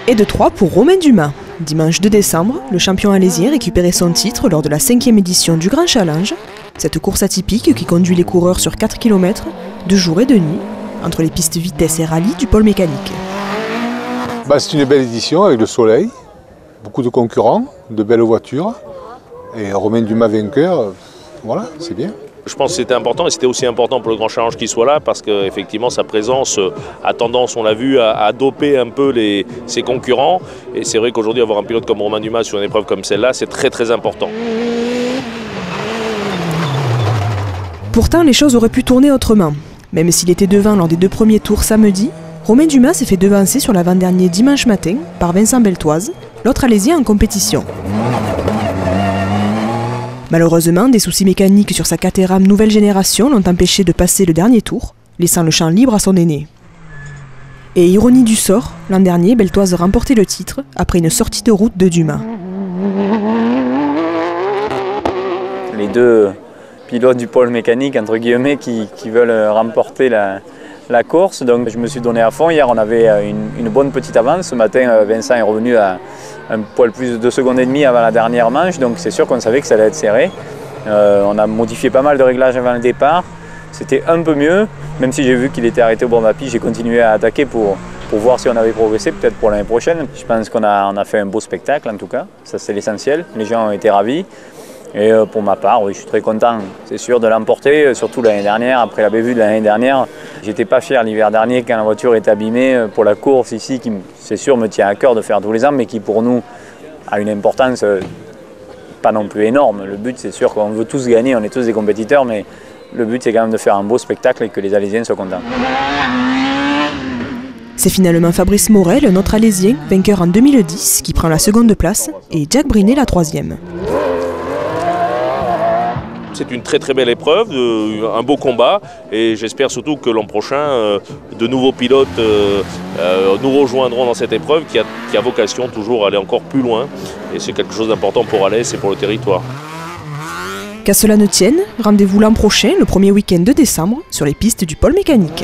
Et de 3 pour Romain Dumas. Dimanche 2 décembre, le champion alésien récupérait son titre lors de la 5e édition du Grand Challenge. Cette course atypique qui conduit les coureurs sur 4 km, de jour et de nuit, entre les pistes vitesse et rallye du pôle mécanique. C'est une belle édition avec le soleil, beaucoup de concurrents, de belles voitures. Et Romain Dumas vainqueur, voilà, c'est bien. Je pense que c'était important et c'était aussi important pour le Grand Challenge qu'il soit là parce qu'effectivement sa présence a tendance, on l'a vu, à doper un peu ses concurrents. Et c'est vrai qu'aujourd'hui avoir un pilote comme Romain Dumas sur une épreuve comme celle-là, c'est très très important. Pourtant, les choses auraient pu tourner autrement. Même s'il était devant lors des 2 premiers tours samedi, Romain Dumas s'est fait devancer sur l'avant-dernier dimanche matin par Vincent Beltoise, l'autre alésien en compétition. Malheureusement, des soucis mécaniques sur sa Caterham nouvelle génération l'ont empêché de passer le dernier tour, laissant le champ libre à son aîné. Et ironie du sort, l'an dernier, Beltoise remportait le titre après une sortie de route de Dumas. Les 2 pilotes du pôle mécanique, entre guillemets, qui veulent remporter la course. Donc je me suis donné à fond. Hier, on avait une bonne petite avance. Ce matin, Vincent est revenu à un poil plus de 2 secondes et demie avant la dernière manche. Donc c'est sûr qu'on savait que ça allait être serré. On a modifié pas mal de réglages avant le départ. C'était un peu mieux. Même si j'ai vu qu'il était arrêté au bord de la piste, j'ai continué à attaquer pour voir si on avait progressé, peut-être pour l'année prochaine. Je pense qu'on a fait un beau spectacle en tout cas. Ça, c'est l'essentiel. Les gens ont été ravis. Et pour ma part, oui, je suis très content, c'est sûr, de l'emporter, surtout l'année dernière, après la bévue de l'année dernière. J'étais pas fier l'hiver dernier quand la voiture était abîmée pour la course ici, qui, c'est sûr, me tient à cœur de faire tous les ans, mais qui pour nous a une importance pas non plus énorme. Le but, c'est sûr qu'on veut tous gagner, on est tous des compétiteurs, mais le but, c'est quand même de faire un beau spectacle et que les Alésiens soient contents. C'est finalement Fabrice Morel, notre Alésien, vainqueur en 2010, qui prend la 2e place, et Jack Brinet la 3e. C'est une très très belle épreuve, un beau combat et j'espère surtout que l'an prochain, de nouveaux pilotes nous rejoindront dans cette épreuve qui a vocation toujours à aller encore plus loin. Et c'est quelque chose d'important pour Alès et pour le territoire. Qu'à cela ne tienne, rendez-vous l'an prochain, le premier week-end de décembre, sur les pistes du pôle mécanique.